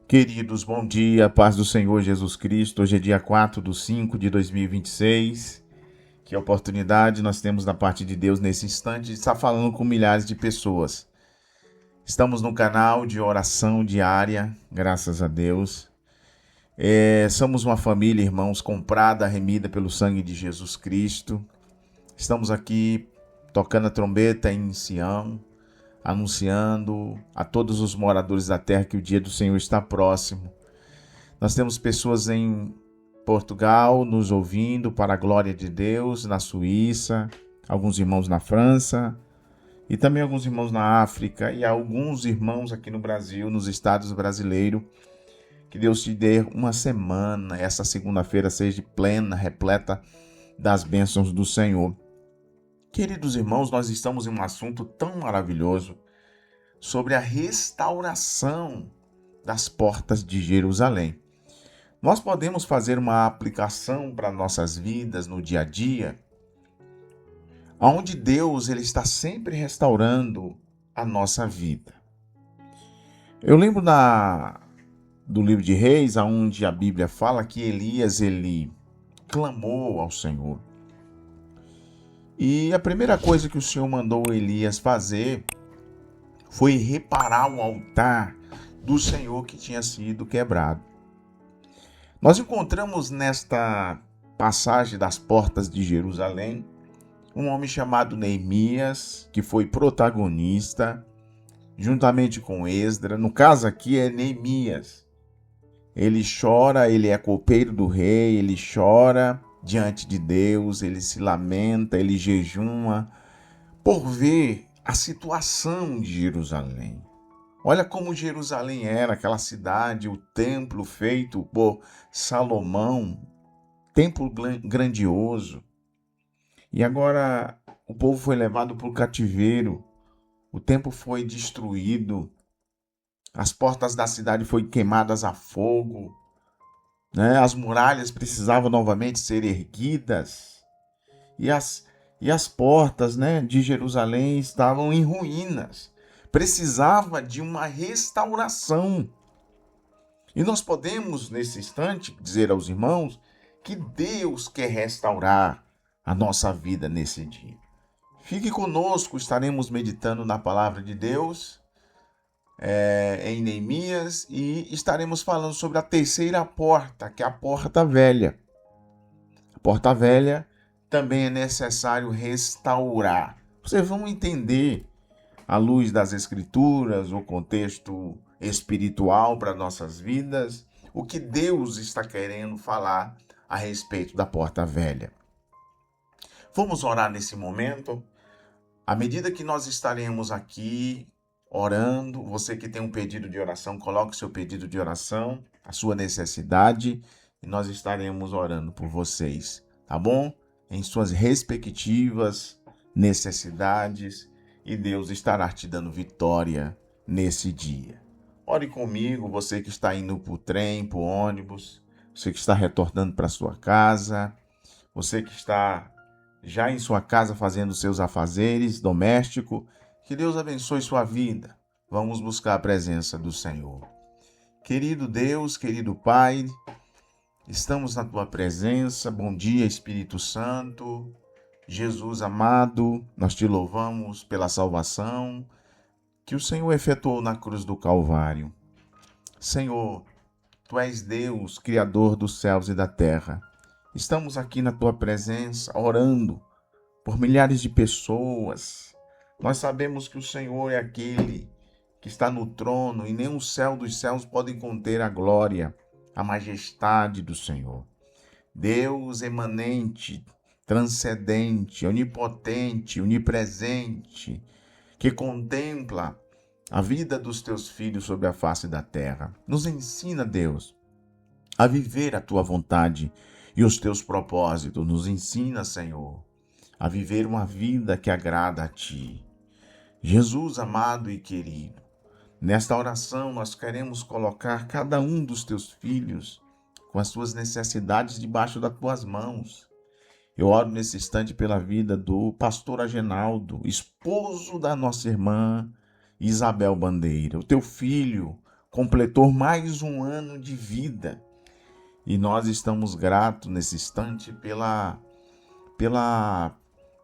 Queridos, bom dia, paz do Senhor Jesus Cristo. Hoje é dia 4/5/2026. Que oportunidade nós temos da parte de Deus nesse instante de estar falando com milhares de pessoas. Estamos no canal de oração diária, graças a Deus. Somos uma família, irmãos, comprada, remida pelo sangue de Jesus Cristo. Estamos aqui tocando a trombeta em Sião, anunciando a todos os moradores da terra que o dia do Senhor está próximo. Nós temos pessoas em Portugal nos ouvindo para a glória de Deus, na Suíça, alguns irmãos na França e também alguns irmãos na África e alguns irmãos aqui no Brasil, nos estados brasileiros. Que Deus te dê uma semana, essa segunda-feira seja plena, repleta das bênçãos do Senhor. Queridos irmãos, nós estamos em um assunto tão maravilhoso sobre a restauração das portas de Jerusalém. Nós podemos fazer uma aplicação para nossas vidas no dia a dia, onde Deus ele está sempre restaurando a nossa vida. Eu lembro do livro de Reis, onde a Bíblia fala que Elias ele clamou ao Senhor. E a primeira coisa que o Senhor mandou Elias fazer foi reparar o altar do Senhor que tinha sido quebrado. Nós encontramos nesta passagem das portas de Jerusalém um homem chamado Neemias, que foi protagonista, juntamente com Esdras. No caso aqui é Neemias. Ele chora, ele é copeiro do rei, ele chora diante de Deus, ele se lamenta, ele jejuma por ver a situação de Jerusalém. Olha como Jerusalém era, aquela cidade, o templo feito por Salomão, templo grandioso. E agora o povo foi levado para o cativeiro, o templo foi destruído, as portas da cidade foram queimadas a fogo. As muralhas precisavam novamente ser erguidas e as portas de Jerusalém estavam em ruínas. Precisava de uma restauração. E nós podemos, nesse instante, dizer aos irmãos que Deus quer restaurar a nossa vida nesse dia. Fique conosco, estaremos meditando na palavra de Deus em Neemias e estaremos falando sobre a terceira porta, que é a porta velha. A porta velha também é necessário restaurar. Vocês vão entender, à luz das Escrituras, o contexto espiritual para nossas vidas, o que Deus está querendo falar a respeito da porta velha. Vamos orar nesse momento. À medida que nós estaremos aqui orando, você que tem um pedido de oração, coloque o seu pedido de oração, a sua necessidade, e nós estaremos orando por vocês, tá bom? Em suas respectivas necessidades, e Deus estará te dando vitória nesse dia. Ore comigo, você que está indo para o trem, para o ônibus, você que está retornando para sua casa, você que está já em sua casa fazendo seus afazeres domésticos. Que Deus abençoe sua vida. Vamos buscar a presença do Senhor. Querido Deus, querido Pai, estamos na tua presença. Bom dia, Espírito Santo. Jesus amado, nós te louvamos pela salvação que o Senhor efetuou na cruz do Calvário. Senhor, tu és Deus, Criador dos céus e da terra. Estamos aqui na tua presença, orando por milhares de pessoas. Nós sabemos que o Senhor é aquele que está no trono e nem o céu dos céus podem conter a glória, a majestade do Senhor. Deus emanente, transcendente, onipotente, onipresente, que contempla a vida dos teus filhos sobre a face da terra. Nos ensina, Deus, a viver a tua vontade e os teus propósitos. Nos ensina, Senhor, a viver uma vida que agrada a ti. Jesus amado e querido, nesta oração nós queremos colocar cada um dos teus filhos com as suas necessidades debaixo das tuas mãos. Eu oro nesse instante pela vida do pastor Agenaldo, esposo da nossa irmã Isabel Bandeira, o teu filho, completou mais um ano de vida. E nós estamos gratos nesse instante pela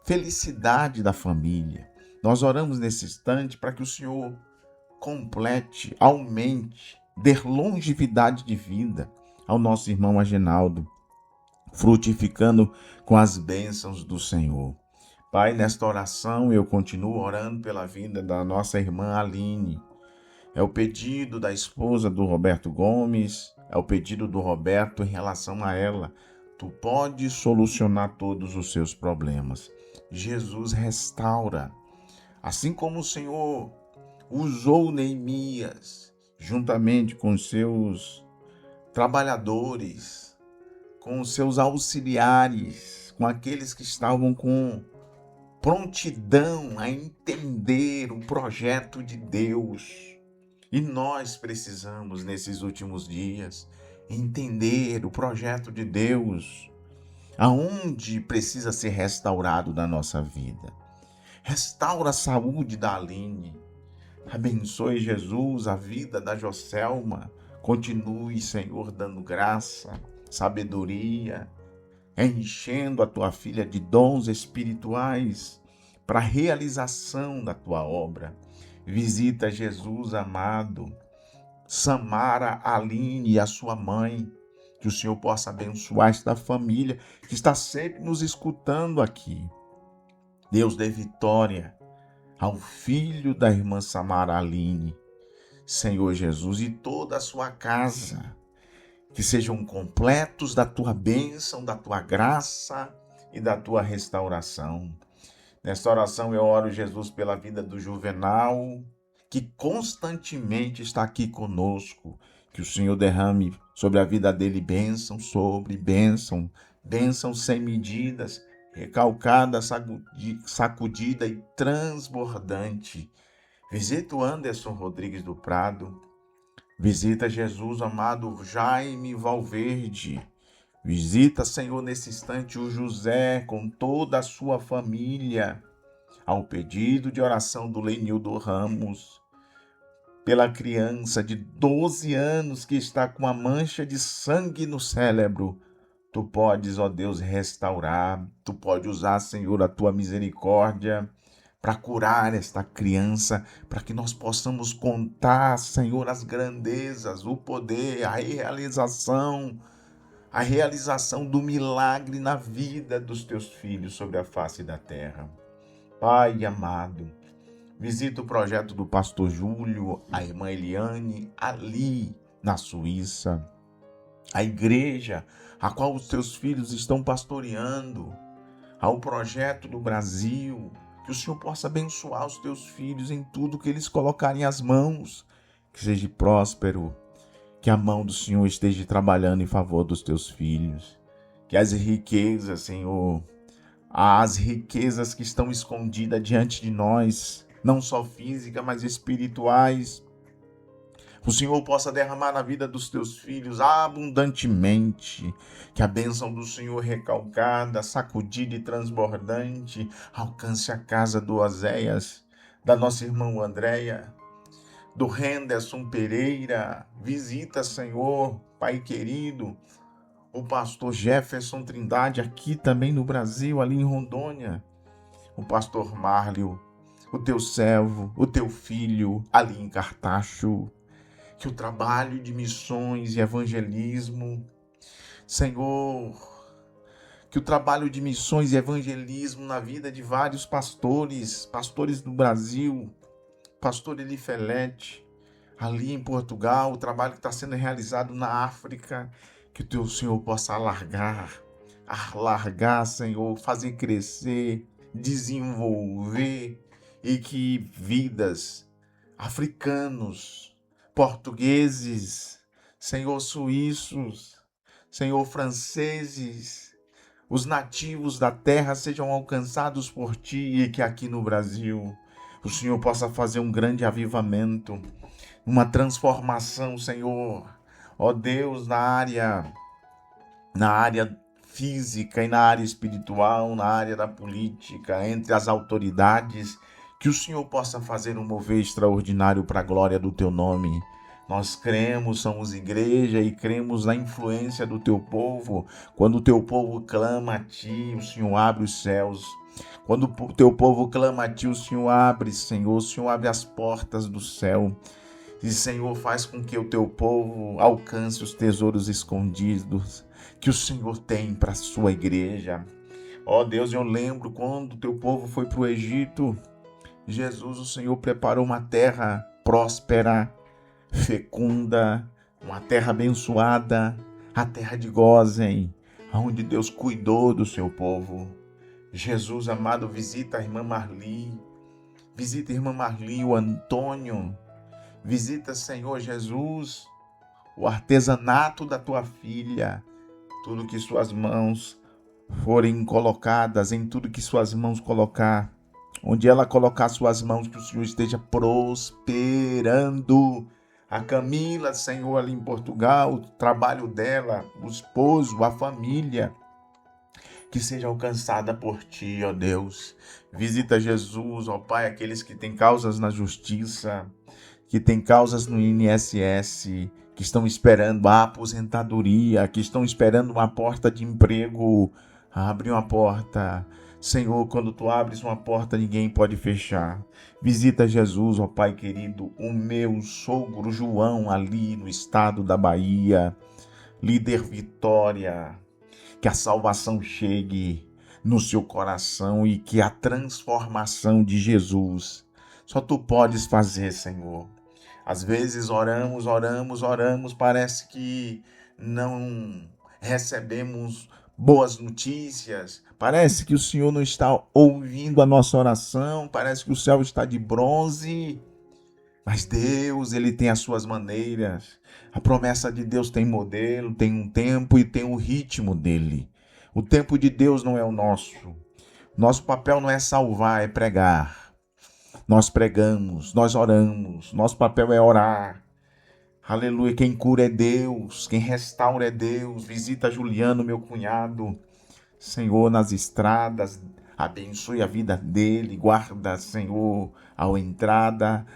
felicidade da família. Nós oramos nesse instante para que o Senhor complete, aumente, dê longevidade de vida ao nosso irmão Agenaldo, frutificando com as bênçãos do Senhor. Pai, nesta oração eu continuo orando pela vida da nossa irmã Aline. É o pedido da esposa do Roberto Gomes, é o pedido do Roberto em relação a ela. Tu podes solucionar todos os seus problemas. Jesus restaura. Assim como o Senhor usou Neemias, juntamente com os seus trabalhadores, com os seus auxiliares, com aqueles que estavam com prontidão a entender o projeto de Deus. E nós precisamos, nesses últimos dias, entender o projeto de Deus, aonde precisa ser restaurado na nossa vida. Restaura a saúde da Aline. Abençoe, Jesus, a vida da Joselma. Continue, Senhor, dando graça, sabedoria, enchendo a tua filha de dons espirituais para a realização da tua obra. Visita, Jesus amado, Samara, Aline e a sua mãe, que o Senhor possa abençoar esta família que está sempre nos escutando aqui. Deus dê vitória ao filho da irmã Samara Aline, Senhor Jesus, e toda a sua casa, que sejam completos da tua bênção, da tua graça e da tua restauração. Nesta oração eu oro, Jesus, pela vida do Juvenal, que constantemente está aqui conosco. Que o Senhor derrame sobre a vida dele bênção sobre bênção, bênção sem medidas, recalcada, sacudida e transbordante. Visita o Anderson Rodrigues do Prado. Visita, Jesus amado, Jaime Valverde. Visita, Senhor, nesse instante o José com toda a sua família, ao pedido de oração do Lenildo Ramos, pela criança de 12 anos que está com uma mancha de sangue no cérebro. Tu podes, ó Deus, restaurar, tu pode usar, Senhor, a tua misericórdia para curar esta criança, para que nós possamos contar, Senhor, as grandezas, o poder, a realização do milagre na vida dos teus filhos sobre a face da terra. Pai amado, visita o projeto do pastor Júlio, a irmã Eliane, ali na Suíça, a igreja a qual os teus filhos estão pastoreando, ao projeto do Brasil. Que o Senhor possa abençoar os teus filhos em tudo que eles colocarem as mãos, que seja próspero, que a mão do Senhor esteja trabalhando em favor dos teus filhos, que as riquezas, Senhor, as riquezas que estão escondidas diante de nós, não só físicas, mas espirituais, o Senhor possa derramar na vida dos teus filhos abundantemente, que a bênção do Senhor recalcada, sacudida e transbordante alcance a casa do Oséias, da nossa irmã Andréia, do Henderson Pereira. Visita, Senhor, Pai querido, o pastor Jefferson Trindade aqui também no Brasil, ali em Rondônia, o pastor Márlio, o teu servo, o teu filho ali em Cartacho. Que o trabalho de missões e evangelismo, Senhor, que o trabalho de missões e evangelismo na vida de vários pastores do Brasil, pastor Eli Felete, ali em Portugal, o trabalho que está sendo realizado na África, que o teu Senhor possa alargar, Senhor, fazer crescer, desenvolver, e que vidas, africanos, portugueses, Senhor, suíços, Senhor, franceses, os nativos da terra sejam alcançados por Ti, e que aqui no Brasil o Senhor possa fazer um grande avivamento, uma transformação, Senhor, ó Deus, na área física e na área espiritual, na área da política, entre as autoridades, que o Senhor possa fazer um mover extraordinário para a glória do Teu nome. Nós cremos, somos igreja e cremos na influência do teu povo. Quando o teu povo clama a ti, o Senhor abre os céus. Quando o teu povo clama a ti, o Senhor abre, Senhor. O Senhor abre as portas do céu. E, Senhor, faz com que o teu povo alcance os tesouros escondidos que o Senhor tem para a sua igreja. Ó Deus, eu lembro quando o teu povo foi para o Egito. Jesus, o Senhor preparou uma terra próspera, fecunda, uma terra abençoada, a terra de Gósen, onde Deus cuidou do seu povo. Jesus, amado, visita a irmã Marli, o Antônio, visita, Senhor Jesus, o artesanato da tua filha, tudo que suas mãos forem colocadas, em tudo que suas mãos colocar, onde ela colocar suas mãos, que o Senhor esteja prosperando. A Camila, Senhor, ali em Portugal, o trabalho dela, o esposo, a família, que seja alcançada por ti, ó Deus. Visita, Jesus, ó Pai, aqueles que têm causas na justiça, que têm causas no INSS, que estão esperando a aposentadoria, que estão esperando uma porta de emprego. Abre uma porta. Senhor, quando tu abres uma porta, ninguém pode fechar. Visita, Jesus, ó Pai querido, o meu sogro João ali no estado da Bahia. Líder Vitória, que a salvação chegue no seu coração e que a transformação de Jesus só tu podes fazer, Senhor. Às vezes oramos, parece que não recebemos boas notícias, parece que o Senhor não está ouvindo a nossa oração, parece que o céu está de bronze, mas Deus, Ele tem as suas maneiras. A promessa de Deus tem modelo, tem um tempo e tem o ritmo dele. O tempo de Deus não é o nosso. Nosso papel não é salvar, é pregar. Nós pregamos, nós oramos, nosso papel é orar. Aleluia, quem cura é Deus, quem restaura é Deus. Visita Juliano, meu cunhado, Senhor, nas estradas, abençoe a vida dele, guarda, Senhor, ao entrar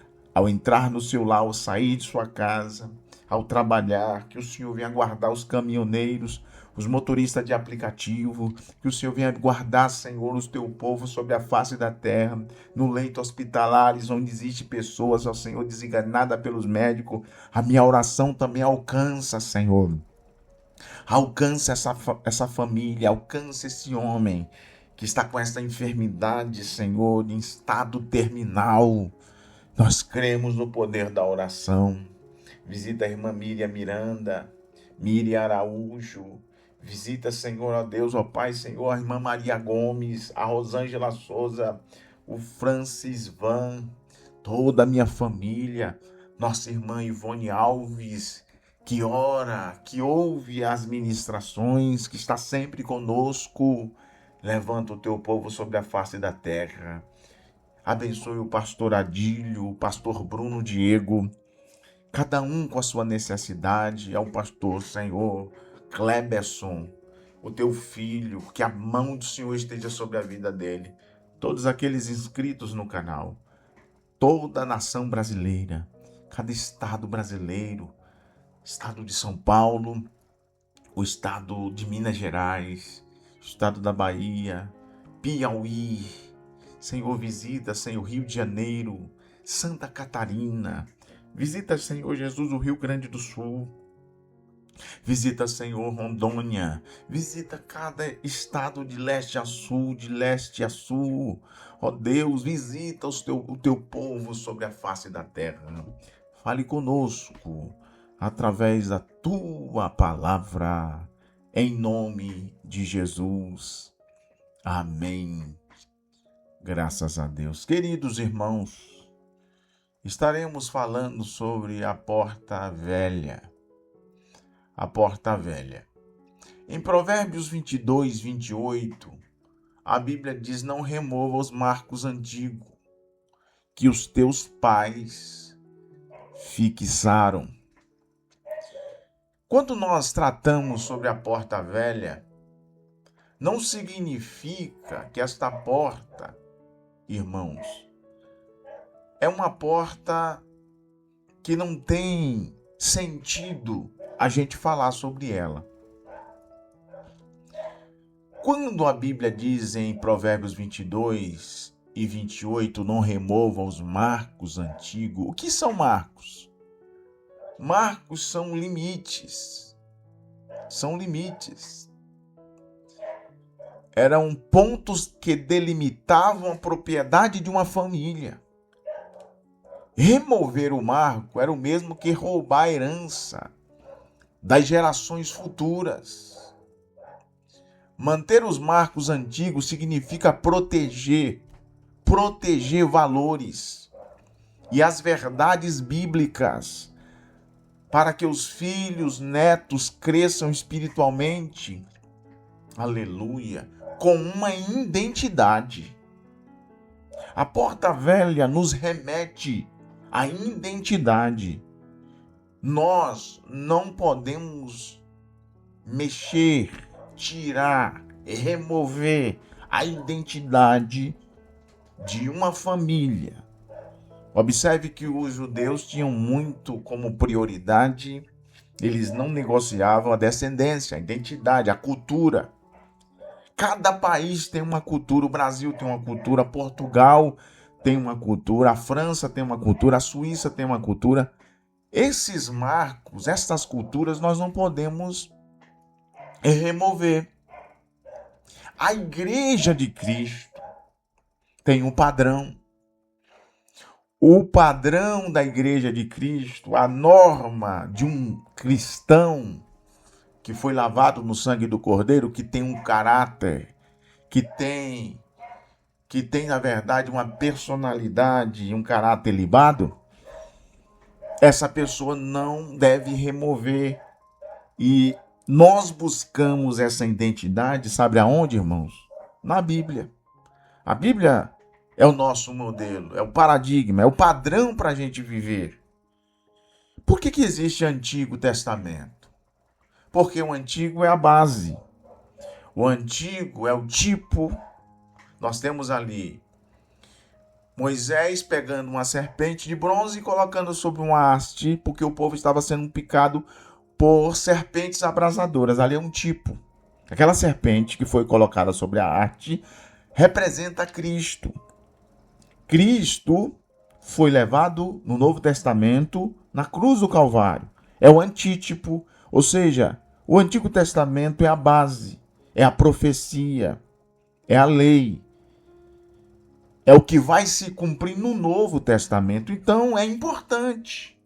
no seu lar, ao sair de sua casa, ao trabalhar, que o Senhor venha guardar os caminhoneiros, os motoristas de aplicativo, que o Senhor venha guardar, Senhor, os teu povo sobre a face da terra, no leito hospitalares, onde existe pessoas, ó Senhor, desenganadas pelos médicos. A minha oração também alcança, Senhor. Alcança essa família, alcança esse homem que está com essa enfermidade, Senhor, em estado terminal. Nós cremos no poder da oração. Visita a irmã Miriam Miranda, Miriam Araújo. Visita, Senhor, ó Deus, ó Pai, Senhor, a irmã Maria Gomes, a Rosângela Souza, o Francis Van, toda a minha família, nossa irmã Ivone Alves, que ora, que ouve as ministrações, que está sempre conosco. Levanta o teu povo sobre a face da terra. Abençoe o pastor Adílio, o pastor Bruno Diego, cada um com a sua necessidade. Ao pastor, Senhor, Kleberson, o teu filho, que a mão do Senhor esteja sobre a vida dele. Todos aqueles inscritos no canal, toda a nação brasileira, cada estado brasileiro, estado de São Paulo, o estado de Minas Gerais, o estado da Bahia, Piauí. Senhor, visita, Senhor, Rio de Janeiro, Santa Catarina. Visita, Senhor Jesus, o Rio Grande do Sul. Visita, Senhor, Rondônia. Visita cada estado de leste a sul, de leste a sul. Ó Deus, visita o teu povo sobre a face da terra. Fale conosco através da tua palavra. Em nome de Jesus. Amém. Graças a Deus. Queridos irmãos, estaremos falando sobre a porta velha. A porta velha. Em Provérbios 22, 28, a Bíblia diz: não remova os marcos antigos que os teus pais fixaram. Quando nós tratamos sobre a porta velha, não significa que esta porta, irmãos, é uma porta que não tem sentido a gente falar sobre ela. Quando a Bíblia diz em Provérbios 22 e 28, não removam os marcos antigos. O que são marcos? Marcos são limites. São limites. Eram pontos que delimitavam a propriedade de uma família. Remover o marco era o mesmo que roubar a herança das gerações futuras. Manter os marcos antigos significa proteger valores e as verdades bíblicas para que os filhos, netos cresçam espiritualmente, aleluia, com uma identidade. A porta velha nos remete à identidade. Nós não podemos mexer, tirar, remover a identidade de uma família. Observe que os judeus tinham muito como prioridade, eles não negociavam a descendência, a identidade, a cultura. Cada país tem uma cultura, o Brasil tem uma cultura, Portugal tem uma cultura, a França tem uma cultura, a Suíça tem uma cultura. Esses marcos, essas culturas nós não podemos remover. A Igreja de Cristo tem um padrão. O padrão da Igreja de Cristo, a norma de um cristão que foi lavado no sangue do Cordeiro, que tem um caráter, que tem na verdade uma personalidade e um caráter libado, essa pessoa não deve remover. E nós buscamos essa identidade, sabe aonde, irmãos? Na Bíblia. A Bíblia é o nosso modelo, é o paradigma, é o padrão para a gente viver. Por que existe Antigo Testamento? Porque o Antigo é a base. O Antigo é o tipo. Nós temos ali Moisés pegando uma serpente de bronze e colocando sobre uma haste, porque o povo estava sendo picado por serpentes abrasadoras. Ali é um tipo. Aquela serpente que foi colocada sobre a haste representa Cristo. Cristo foi levado no Novo Testamento na cruz do Calvário. É o antítipo, ou seja, o Antigo Testamento é a base, é a profecia, é a lei. É o que vai se cumprir no Novo Testamento. Então é importante.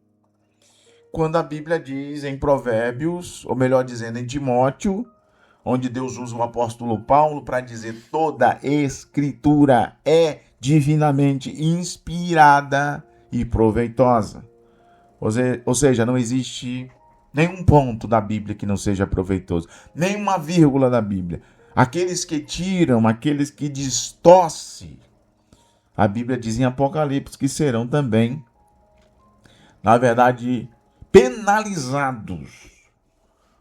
Quando a Bíblia diz em Provérbios, ou melhor dizendo em Timóteo, onde Deus usa o apóstolo Paulo para dizer toda escritura é divinamente inspirada e proveitosa. Ou seja, não existe nenhum ponto da Bíblia que não seja proveitoso, nenhuma vírgula da Bíblia. Aqueles que tiram, aqueles que distorcem, a Bíblia diz em Apocalipse que serão também, na verdade, penalizados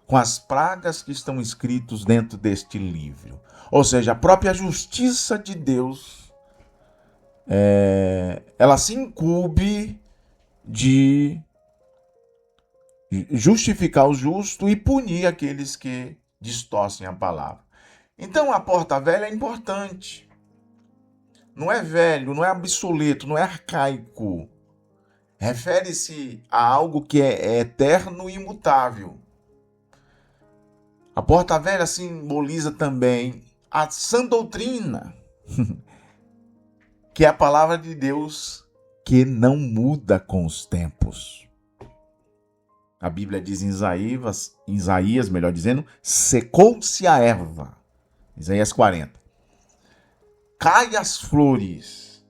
com as pragas que estão escritos dentro deste livro. Ou seja, a própria justiça de Deus, ela se incumbe de justificar o justo e punir aqueles que distorcem a palavra. Então a porta velha é importante. Não é velho, não é obsoleto, não é arcaico. Refere-se a algo que é eterno e imutável. A porta velha simboliza também a sã doutrina, que é a palavra de Deus que não muda com os tempos. A Bíblia diz em Isaías, melhor dizendo, secou-se a erva. Isaías 40. Cai as flores,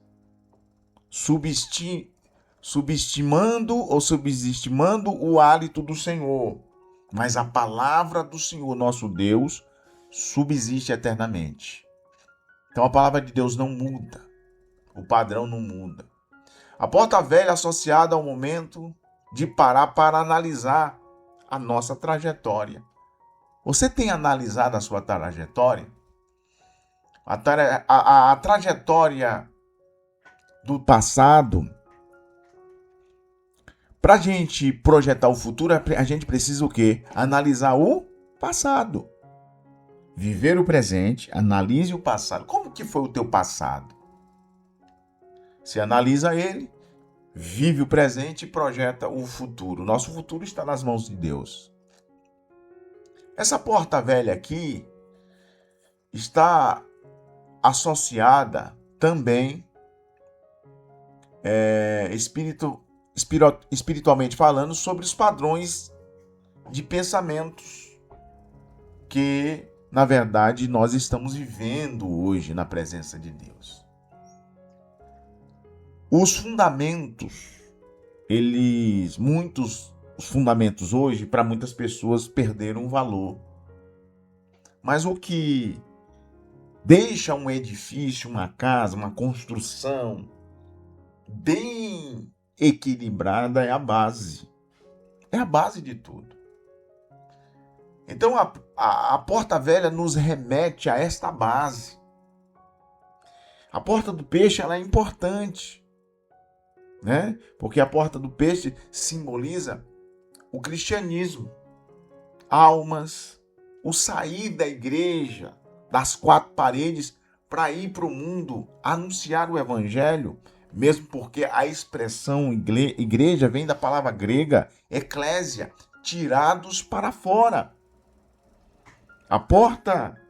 subestimando o hálito do Senhor. Mas a palavra do Senhor, nosso Deus, subsiste eternamente. Então a palavra de Deus não muda. O padrão não muda. A porta velha é associada ao momento de parar para analisar a nossa trajetória. Você tem analisado a sua trajetória? A trajetória do passado Para a gente projetar o futuro, a gente precisa o quê? Analisar o passado. Viver o presente, analise o passado. Como que foi o teu passado? Você analisa ele, vive o presente e projeta o futuro. Nosso futuro está nas mãos de Deus. Essa porta velha aqui está associada também, espiritualmente falando, sobre os padrões de pensamentos que, na verdade, nós estamos vivendo hoje na presença de Deus. Os fundamentos, os fundamentos hoje, para muitas pessoas, perderam valor. Mas o que deixa um edifício, uma casa, uma construção bem equilibrada é a base. É a base de tudo. Então a porta velha nos remete a esta base. A porta do peixe ela é importante, né? Porque a porta do peixe simboliza o cristianismo, almas, o sair da igreja, das quatro paredes, para ir para o mundo anunciar o evangelho, mesmo porque a expressão igreja vem da palavra grega eclésia, tirados para fora. A porta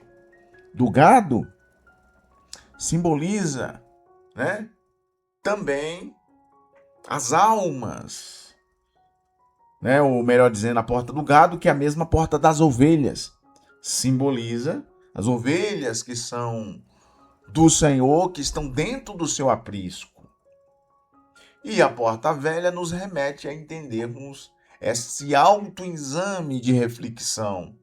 do gado simboliza, né, também as almas, né, ou melhor dizendo, a porta do gado, que é a mesma porta das ovelhas, simboliza as ovelhas que são do Senhor, que estão dentro do seu aprisco. E a porta velha nos remete a entendermos esse autoexame de reflexão.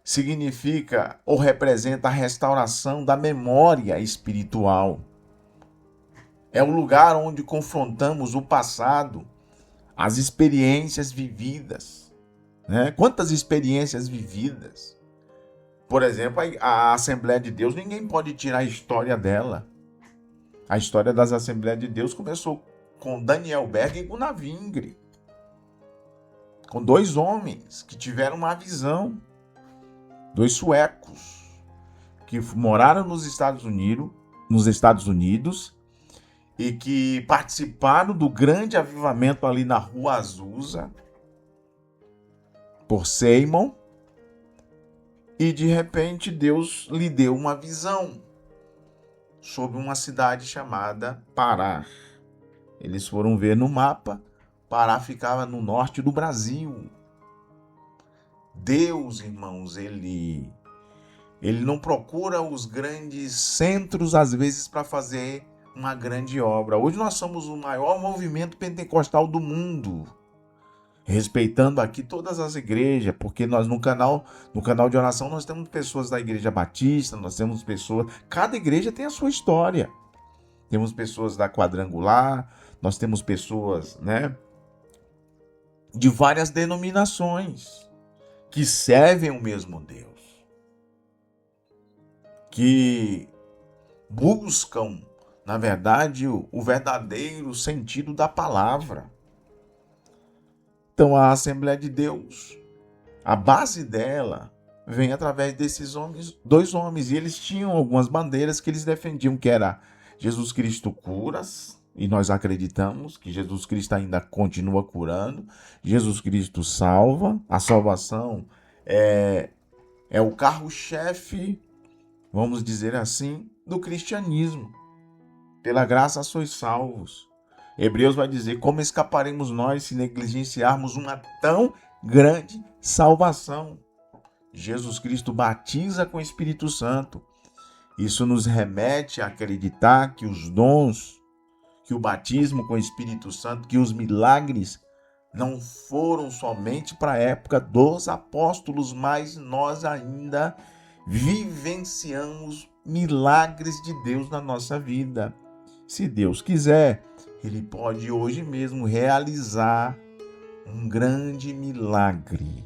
Significa ou representa a restauração da memória espiritual. É o lugar onde confrontamos o passado, as experiências vividas, né? Quantas experiências vividas? Por exemplo, a Assembleia de Deus, ninguém pode tirar a história dela. A história das Assembleias de Deus começou com Daniel Berg e Gunnar Wingre, com dois homens que tiveram uma visão, dois suecos que moraram nos Estados Unidos e que participaram do grande avivamento ali na Rua Azusa por Seymour. E de repente Deus lhe deu uma visão sobre uma cidade chamada Pará. Eles foram ver no mapa, Pará ficava no norte do Brasil. Deus, irmãos, ele não procura os grandes centros, às vezes, para fazer uma grande obra. Hoje nós somos o maior movimento pentecostal do mundo. Respeitando aqui todas as igrejas, porque nós no canal de oração nós temos pessoas da Igreja Batista, nós temos pessoas, cada igreja tem a sua história. Temos pessoas da Quadrangular, nós temos pessoas, né, de várias denominações que servem o mesmo Deus, que buscam, na verdade, o verdadeiro sentido da palavra. Então, a Assembleia de Deus, a base dela vem através desses homens, dois homens, e eles tinham algumas bandeiras que eles defendiam, que era Jesus Cristo curas, e nós acreditamos que Jesus Cristo ainda continua curando, Jesus Cristo salva, a salvação é o carro-chefe, vamos dizer assim, do cristianismo. Pela graça sois salvos. Hebreus vai dizer, como escaparemos nós se negligenciarmos uma tão grande salvação? Jesus Cristo batiza com o Espírito Santo. Isso nos remete a acreditar que os dons, que o batismo com o Espírito Santo, que os milagres não foram somente para a época dos apóstolos, mas nós ainda vivenciamos milagres de Deus na nossa vida. Se Deus quiser, Ele pode hoje mesmo realizar um grande milagre.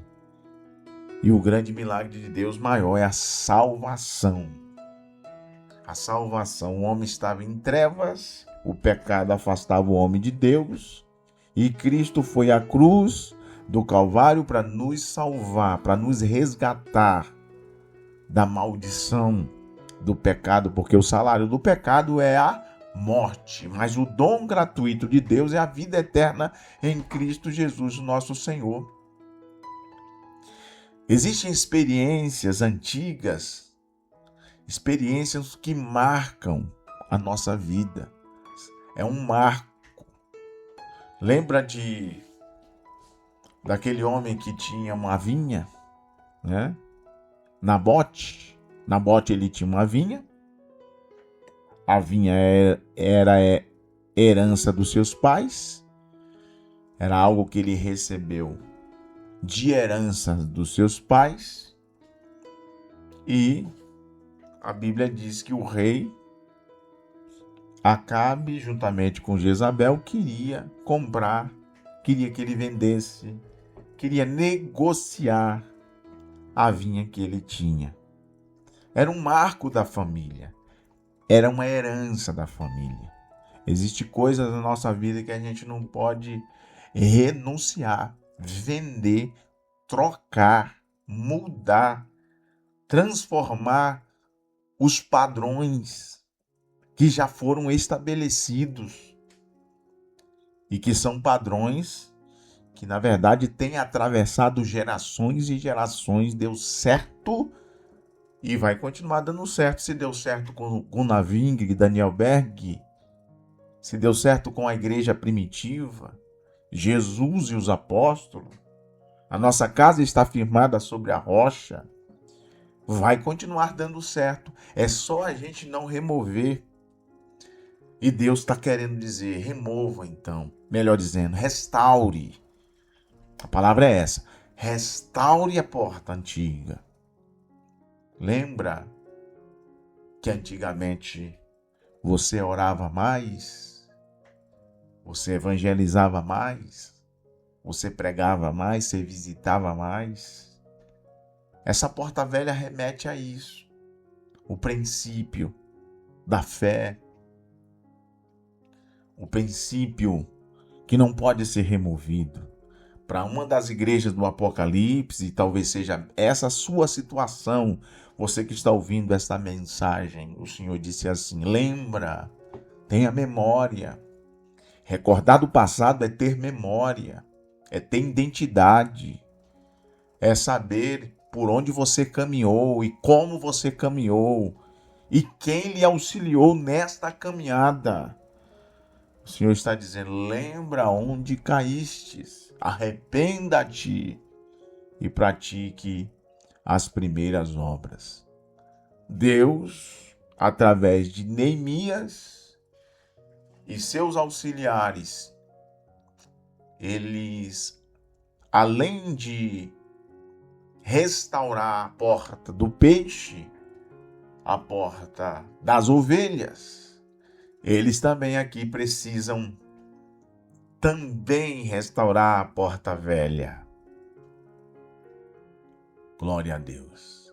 E o grande milagre de Deus maior é a salvação. A salvação. O homem estava em trevas, o pecado afastava o homem de Deus, E Cristo foi à cruz do Calvário para nos salvar, para nos resgatar da maldição do pecado, porque o salário do pecado é a morte, mas o dom gratuito de Deus é a vida eterna em Cristo Jesus, nosso Senhor. Existem experiências antigas, experiências que marcam a nossa vida. É um marco. Lembra daquele homem que tinha uma vinha, né? Nabote. Nabote, ele tinha uma vinha. A vinha era herança dos seus pais. Era algo que ele recebeu de herança dos seus pais. E a Bíblia diz que o rei Acabe, juntamente com Jezabel, queria comprar, queria que ele vendesse, queria negociar a vinha que ele tinha. Era um marco da família, era uma herança da família. Existem coisas na nossa vida que a gente não pode renunciar, vender, trocar, mudar, transformar os padrões que já foram estabelecidos e que são padrões que, na verdade, têm atravessado gerações e gerações. Deu certo e vai continuar dando certo. Se deu certo com Gunnar Wingre e Daniel Berg, se deu certo com a igreja primitiva, Jesus e os apóstolos, a nossa casa está firmada sobre a rocha, vai continuar dando certo. É só a gente não remover. E Deus está querendo dizer, remova então. Melhor dizendo, restaure. A palavra é essa. Restaure a porta antiga. Lembra que antigamente você orava mais? Você evangelizava mais? Você pregava mais? Você visitava mais? Essa porta velha remete a isso. O princípio da fé. O princípio que não pode ser removido. Para uma das igrejas do Apocalipse, e talvez seja essa a sua situação, você que está ouvindo esta mensagem, o Senhor disse assim: lembra, tenha memória. Recordar do passado é ter memória, é ter identidade, é saber por onde você caminhou e como você caminhou e quem lhe auxiliou nesta caminhada. O Senhor está dizendo, lembra onde caístes, arrependa-te e pratique as primeiras obras. Deus, através de Neemias e seus auxiliares, eles, além de restaurar a porta do peixe, a porta das ovelhas, eles também aqui precisam também restaurar a porta velha. Glória a Deus.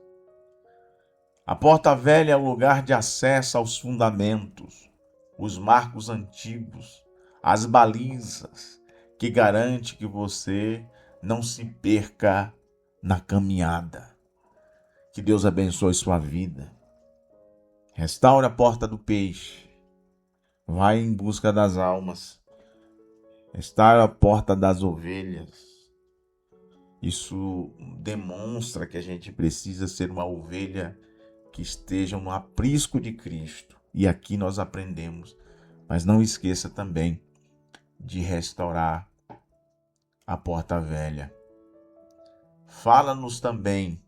A porta velha é o lugar de acesso aos fundamentos, os marcos antigos, as balizas que garante que você não se perca na caminhada. Que Deus abençoe sua vida. Restaure a porta do peixe. Vai em busca das almas. Restaure a porta das ovelhas. Isso demonstra que a gente precisa ser uma ovelha que esteja no aprisco de Cristo. E aqui nós aprendemos. Mas não esqueça também de restaurar a porta velha. Fala-nos também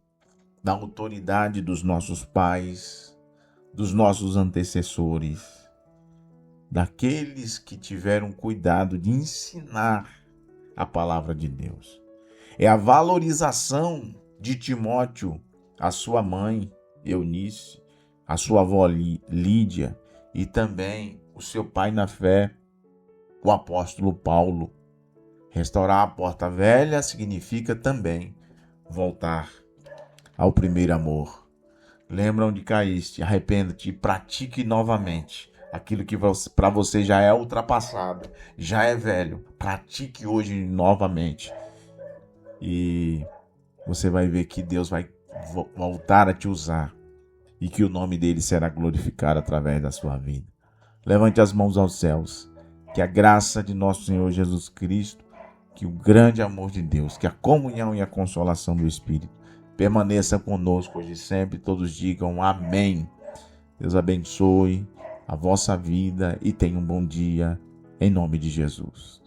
da autoridade dos nossos pais, dos nossos antecessores, daqueles que tiveram cuidado de ensinar a palavra de Deus. É a valorização de Timóteo, a sua mãe, Eunice, a sua avó Lídia e também o seu pai na fé, o apóstolo Paulo. Restaurar a porta velha significa também voltar ao primeiro amor. Lembra onde caíste, arrependa-te e pratique novamente Aquilo que para você já é ultrapassado, já é velho, pratique hoje novamente. E você vai ver que Deus vai voltar a te usar e que o nome dele será glorificado através da sua vida. Levante as mãos aos céus. Que a graça de nosso Senhor Jesus Cristo, que o grande amor de Deus, que a comunhão e a consolação do Espírito permaneça conosco hoje e sempre. Todos digam amém. Deus abençoe a vossa vida e tenha um bom dia, em nome de Jesus.